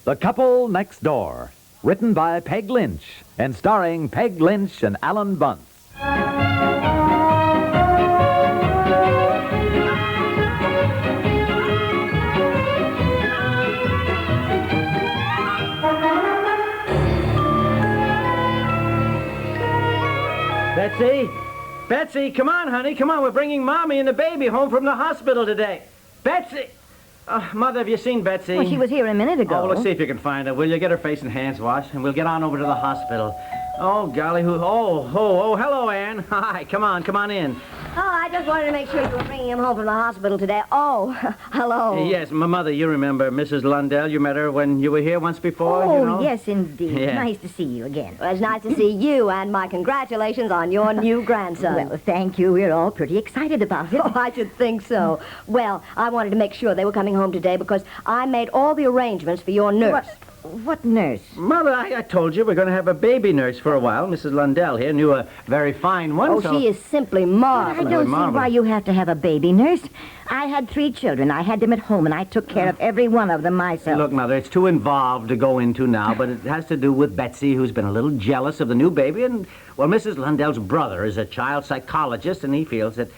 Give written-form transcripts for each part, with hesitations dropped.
The Couple Next Door, written by Peg Lynch and starring Peg Lynch and Alan Bunce. Betsy? Betsy, come on, honey. Come on. We're bringing Mommy and the baby home from the hospital today. Betsy! Mother, have you seen Betsy? Well, she was here a minute ago. Oh, let's see if you can find her. Will you get her face and hands washed, and we'll get on over to the hospital. Oh, golly, hello, Ann. Hi, come on in. Oh, I just wanted to make sure you were bringing him home from the hospital today. Oh, hello. Yes, my mother, you remember Mrs. Lundell. You met her when you were here once before, Oh, you know? yes, indeed. Yeah. Nice to see you again. Well, it's nice to see you, and my congratulations on your new grandson. Well, thank you. We're all pretty excited about it. Oh, I should think so. Well, I wanted to make sure they were coming home today because I made all the arrangements for your nurse. What nurse? Mother, I told you we're going to have a baby nurse for a while. Mrs. Lundell here knew a very fine one. Oh, so... she is simply marvelous. I don't see why you have to have a baby nurse. I had 3 children. I had them at home, and I took care of every one of them myself. Look, Mother, it's too involved to go into now, but it has to do with Betsy, who's been a little jealous of the new baby. And, well, Mrs. Lundell's brother is a child psychologist, and he feels that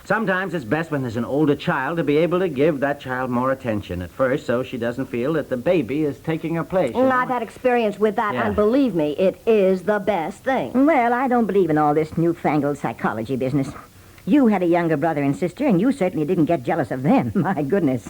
sometimes it's best when there's an older child to be able to give that child more attention at first, so she doesn't feel that the baby is taking her place. Well, I've had experience with that, Yeah. and believe me, it is the best thing. Well, I don't believe in all this newfangled psychology business. You had a younger brother and sister, and you certainly didn't get jealous of them. My goodness.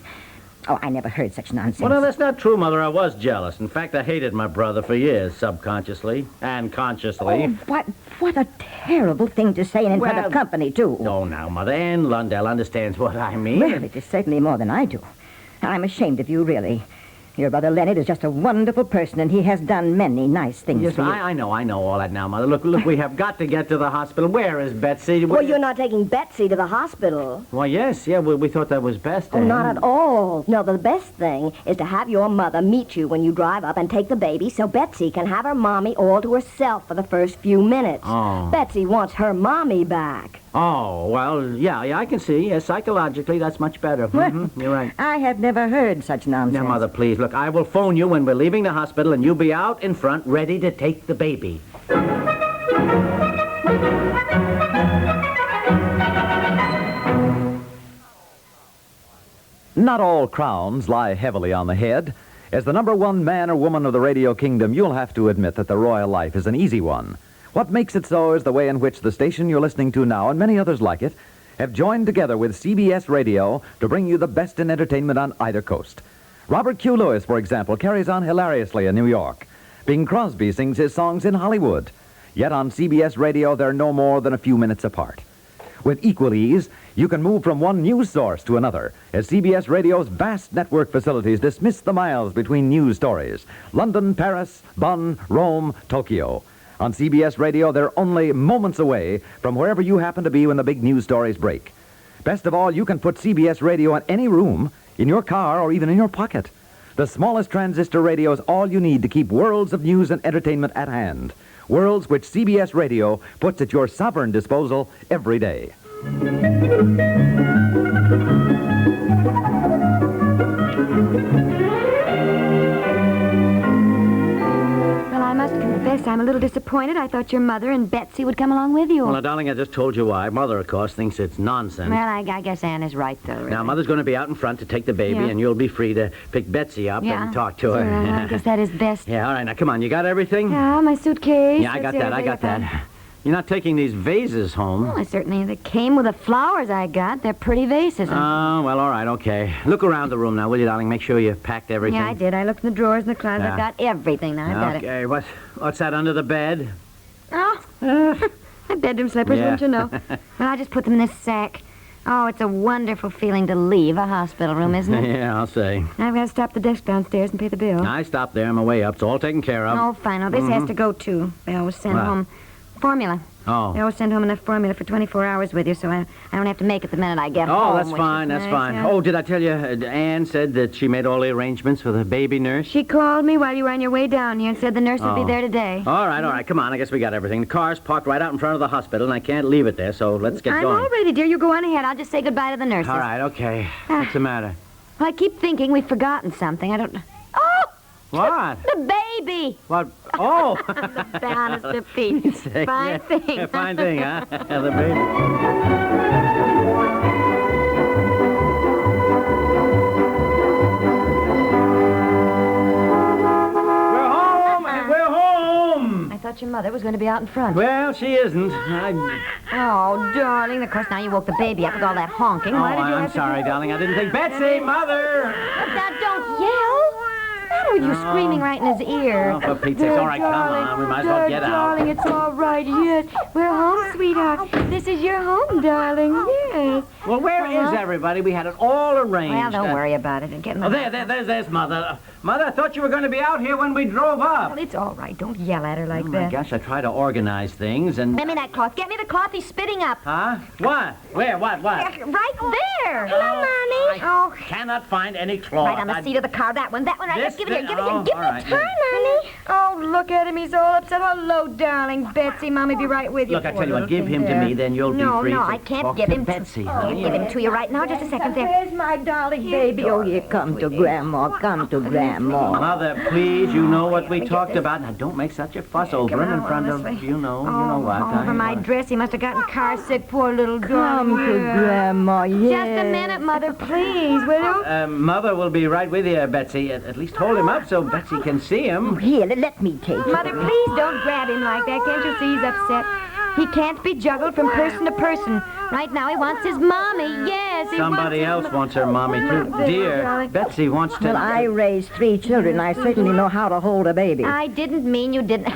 Oh, I never heard such nonsense. Well, no, that's not true, Mother. I was jealous. In fact, I hated my brother for years, subconsciously and consciously. Oh, what a terrible thing to say, and in front of company, too. No, now, Mother, Ann Lundell understands what I mean. Well, it is certainly more than I do. I'm ashamed of you, really. Your brother Leonard is just a wonderful person, and he has done many nice things Yes, for you. I know all that now, Mother. Look, we have got to get to the hospital. Where is Betsy? Well, you're not taking Betsy to the hospital. Well, yes, we thought that was best. Oh, Ann. not at all. No, the best thing is to have your mother meet you when you drive up and take the baby so Betsy can have her mommy all to herself for the first few minutes. Oh. Betsy wants her mommy back. Oh, well, yeah, I can see. Yes, psychologically, that's much better. You're right. I have never heard such nonsense. Now, Mother, please, look, I will phone you when we're leaving the hospital, and you'll be out in front ready to take the baby. Not all crowns lie heavily on the head. As the number 1 man or woman of the radio kingdom, you'll have to admit that the royal life is an easy one. What makes it so is the way in which the station you're listening to now, and many others like it, have joined together with CBS Radio to bring you the best in entertainment on either coast. Robert Q. Lewis, for example, carries on hilariously in New York. Bing Crosby sings his songs in Hollywood. Yet on CBS Radio, they're no more than a few minutes apart. With equal ease, you can move from one news source to another, as CBS Radio's vast network facilities dismiss the miles between news stories. London, Paris, Bonn, Rome, Tokyo. On CBS Radio, they're only moments away from wherever you happen to be when the big news stories break. Best of all, you can put CBS Radio in any room, in your car, or even in your pocket. The smallest transistor radio is all you need to keep worlds of news and entertainment at hand. Worlds which CBS Radio puts at your sovereign disposal every day. I'm a little disappointed. I thought your mother and Betsy would come along with you. Well, now, darling, I just told you why. Mother, of course, thinks it's nonsense. Well, I guess Ann is right, though, really. Now, Mother's going to be out in front to take the baby, Yeah. and you'll be free to pick Betsy up and talk to her. Well, I guess that is best. Yeah, all right, now, come on. You got everything? Yeah, my suitcase. Yeah, I got that. You're not taking these vases home. Well, they came with the flowers I got. They're pretty vases. Oh, well, all right, okay. Look around the room now, will you, darling? Make sure you've packed everything. Yeah, I did. I looked in the drawers and the closet. Yeah. I've got everything now. I've got it. Okay, what's that under the bed? Oh, my bedroom slippers, Yeah. wouldn't you know? Well, I just put them in this sack. Oh, it's a wonderful feeling to leave a hospital room, isn't it? Yeah, I'll say. I've got to stop the desk downstairs and pay the bill. I stopped there on my way up. It's all taken care of. Oh, fine. Oh, this has to go, too. They always send What? home formula. Oh. They always send home enough formula for 24 hours with you, so I don't have to make it the minute I get home. Oh, that's which fine, is that's nice, fine. yeah. Oh, did I tell you, Ann said that she made all the arrangements for the baby nurse? She called me while you were on your way down here and said the nurse would be Oh. there today. All right, come on. I guess we got everything. The car's parked right out in front of the hospital, and I can't leave it there, so let's get I'm going. all ready, dear. You go on ahead. I'll just say goodbye to the nurses. All right, okay. What's the matter? Well, I keep thinking we've forgotten something. I don't... Oh! What? The baby. What? Oh! The banister, Pete. Fine thing. Yeah, fine thing, huh? The baby. I thought your mother was going to be out in front. Well, she isn't. Oh, darling. Of course, now you woke the baby up with all that honking. Why did you I'm have sorry, to... darling. I didn't think. Betsy, Mother! Now, don't yell. What's the matter with you screaming right in his ear? Oh, for Pete's sake. All right, come on. We might as well get out. Darling, it's all right, yes. We're home, sweetheart. This is your home, darling, yes. Well, where is everybody? We had it all arranged. Well, don't worry about it. Get in the there's Mother. Mother, I thought you were going to be out here when we drove up. Well, it's all right. Don't yell at her like Oh, my that. gosh, I try to organize things and... Get me that cloth. Get me the cloth. He's spitting up. Huh? What? Where? What? Right there. Hello, Mommy. Oh, Cannot find any cloth. right on the seat of the car. That one. Right. This, Give it here. Give it oh, here. Give all me right. the time, Mommy. Oh, look at him. He's all upset. Hello, darling. Betsy, Mommy, be right with you. Look, I tell you what, give him to me, then you'll be free. No, to I can't talk give to him Betsy. I'll give him to you right now. Just a second there. Where's my darling baby? Oh, here, come to Grandma. Come to Grandma. Mother, please, you know what we talked about. Now, don't make such a fuss over him in front of, you know what. Over my dress. He must have gotten car sick, poor little Come darling. to Grandma, yes. Just a minute, Mother, please, will you? Mother will be right with you, Betsy. At least hold him up so Betsy can see him. Here, let me take it. Mother, please don't grab him like that. Can't you see he's upset? He can't be juggled from person to person. Right now, he wants his mommy. Yes, he Somebody else wants her mommy, too. Dear, Betsy wants to... Well, I raised 3 children. I certainly know how to hold a baby. I didn't mean you didn't.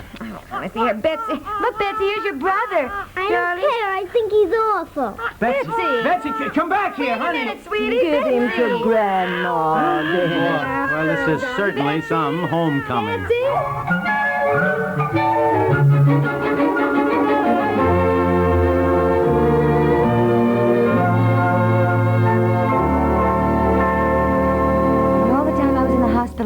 I see here, Betsy. Look, Betsy, here's your brother. I don't care. I think he's awful. Betsy, come back here, honey. Wait a minute, sweetie. Give him to Betsy. Grandma, dear. Well, this is certainly some homecoming.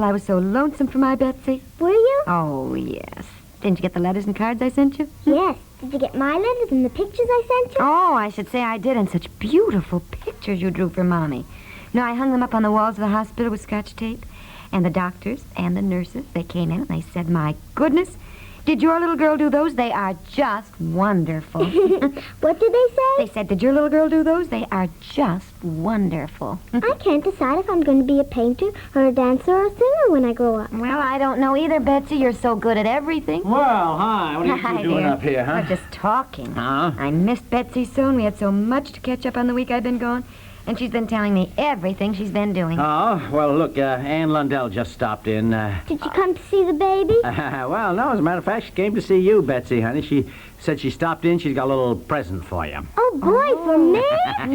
I was so lonesome for my Betsy. Were you? Oh, yes. Didn't you get the letters and cards I sent you? Yes. Did you get my letters and the pictures I sent you? Oh, I should say I did, and such beautiful pictures you drew for Mommy. You know, I hung them up on the walls of the hospital with Scotch tape. And the doctors and the nurses, they came in and they said, my goodness, did your little girl do those? They are just wonderful. What did they say? They said, did your little girl do those? They are just wonderful. I can't decide if I'm going to be a painter or a dancer or a singer when I grow up. Well, I don't know either, Betsy. You're so good at everything. Well, hi. What are you Hi, two doing dear. up here, huh? We're just talking. Huh? I missed Betsy so, and we had so much to catch up on the week I've been gone. And she's been telling me everything she's been doing. Oh, well, look, Ann Lundell just stopped in. Did you come to see the baby? Well, no, as a matter of fact, she came to see you, Betsy, honey. She said she stopped in. She's got a little present for you. Oh, boy, for me?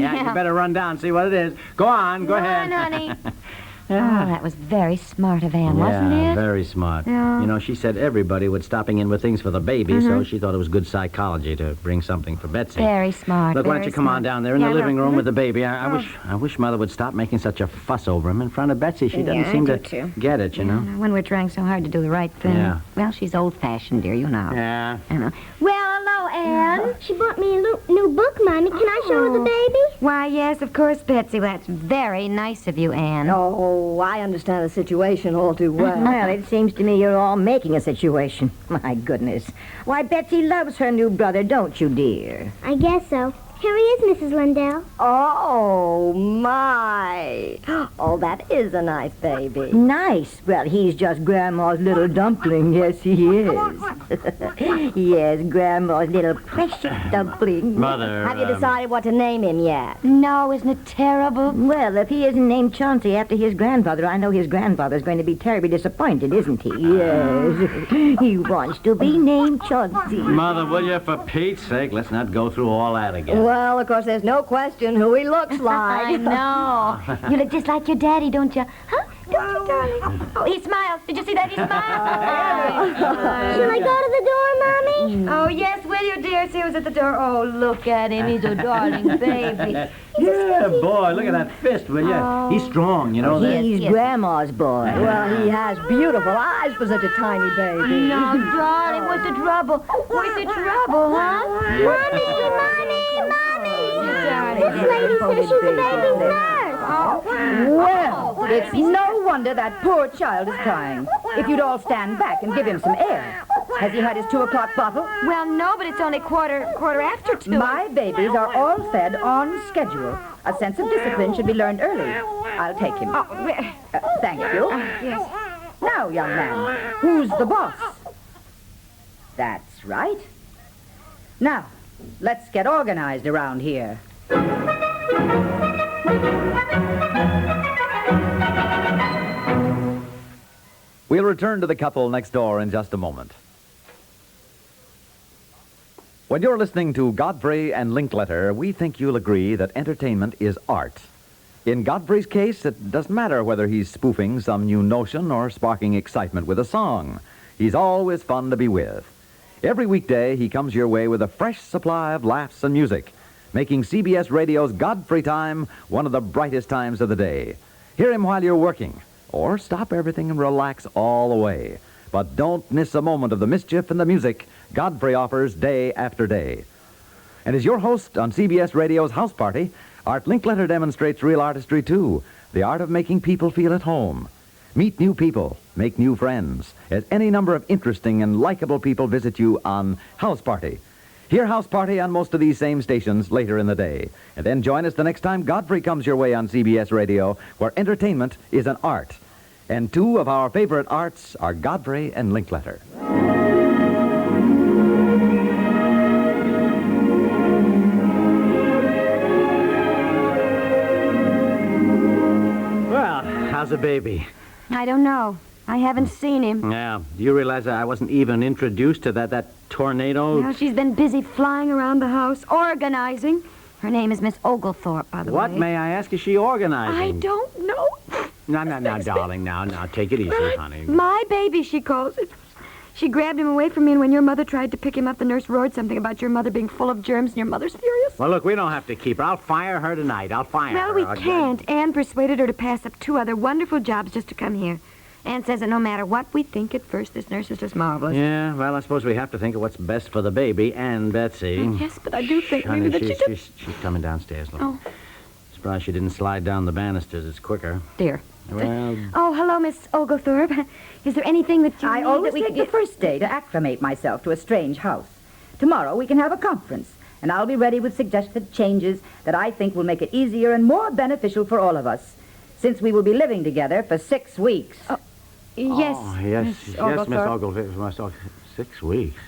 Yeah, you better run down and see what it is. Go on, go ahead. Go on, honey. Oh, that was very smart of Ann, wasn't Yeah, it? very smart. Yeah. You know, she said everybody was stopping in with things for the baby, so she thought it was good psychology to bring something for Betsy. Very smart. Look, why don't very you come on smart. down there in Yeah, the living look. room with the baby? I wish Mother would stop making such a fuss over him in front of Betsy. She doesn't Yeah, I seem do to too. get it, you know. When we're trying so hard to do the right thing. Yeah. Well, she's old-fashioned, dear, you know. Yeah. I know. Well, hello, Ann. She bought me a new book, Mommy. Can I show her the baby? Why, yes, of course, Betsy. Well, that's very nice of you, Ann. Oh, I understand the situation all too well. Well, it seems to me you're all making a situation. My goodness. Why, Betsy loves her new brother, don't you, dear? I guess so. Here he is, Mrs. Lundell. Oh, my. Oh, that is a nice baby. Nice? Well, he's just Grandma's little dumpling. Yes, he is. Yes, Grandma's little precious dumpling. Mother. Have you decided what to name him yet? No, isn't it terrible? Well, if he isn't named Chauncey after his grandfather, I know his grandfather's going to be terribly disappointed, isn't he? Yes. He wants to be named Chauncey. Mother, will you, for Pete's sake, let's not go through all that again. Well, of course, there's no question who he looks like. I know. You look just like your daddy, don't you? Huh? Don't you, darling? Oh, he smiled. Did you see that? He smiled. Shall I go to the door, Mommy? Oh, yes, will you, dear? See who's at the door. Oh, look at him. He's a darling baby. Yeah, boy, look at that fist, will you? He's strong, you know that. He's Yes. Grandma's boy. Well, he has beautiful eyes for such a tiny baby. No, darling, what's the trouble? What's the trouble, huh? Mommy! This lady says she's the baby's nurse. Well, it's no wonder that poor child is crying. If you'd all stand back and give him some air. Has he had his 2 o'clock bottle? Well, no, but it's only quarter after 2. My babies are all fed on schedule. A sense of discipline should be learned early. I'll take him. Thank you. Yes. Now, young man, who's the boss? That's right. Now, let's get organized around here. We'll return to the couple next door in just a moment. When you're listening to Godfrey and Linkletter, we think you'll agree that entertainment is art. In Godfrey's case, it doesn't matter whether he's spoofing some new notion or sparking excitement with a song. He's always fun to be with. Every weekday, he comes your way with a fresh supply of laughs and music, making CBS Radio's Godfrey time one of the brightest times of the day. Hear him while you're working, or stop everything and relax all the way. But don't miss a moment of the mischief and the music Godfrey offers day after day. And as your host on CBS Radio's House Party, Art Linkletter demonstrates real artistry, too. The art of making people feel at home. Meet new people, make new friends, as any number of interesting and likable people visit you on House Party. Hear House Party on most of these same stations later in the day. And then join us the next time Godfrey comes your way on CBS Radio, where entertainment is an art. And 2 of our favorite arts are Godfrey and Linkletter. Well, how's the baby? I don't know. I haven't seen him. Yeah. Do you realize I wasn't even introduced to that tornado? Well, she's been busy flying around the house, organizing. Her name is Miss Oglethorpe, by the way. What, may I ask, is she organizing? I don't know. No, darling, now, take it easy, honey. My baby, she calls it. She grabbed him away from me, and when your mother tried to pick him up, the nurse roared something about your mother being full of germs, and your mother's furious. Well, look, we don't have to keep her. I'll fire her tonight. I'll fire her. Well, we can't. Anne persuaded her to pass up 2 other wonderful jobs just to come here. Anne says that no matter what we think at first, this nurse is just marvelous. Yeah, well, I suppose we have to think of what's best for the baby and Betsy. Yes, but I do think Honey, maybe that she's coming downstairs. Look. Oh. Surprised she didn't slide down the banisters. It's quicker. Dear. Well... Oh, hello, Miss Oglethorpe. Is there anything that you I need always that we take the first day to acclimate myself to a strange house. Tomorrow we can have a conference, and I'll be ready with suggested changes that I think will make it easier and more beneficial for all of us, since we will be living together for 6 weeks. Yes. Oh, yes, Miss Oglethorpe. 6 weeks.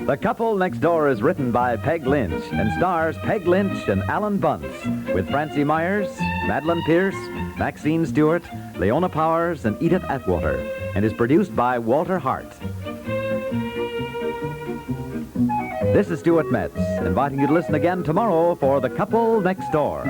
The Couple Next Door is written by Peg Lynch and stars Peg Lynch and Alan Bunce, with Francie Myers, Madeline Pierce, Maxine Stewart, Leona Powers, and Edith Atwater, and is produced by Walter Hart. This is Stuart Metz, inviting you to listen again tomorrow for The Couple Next Door.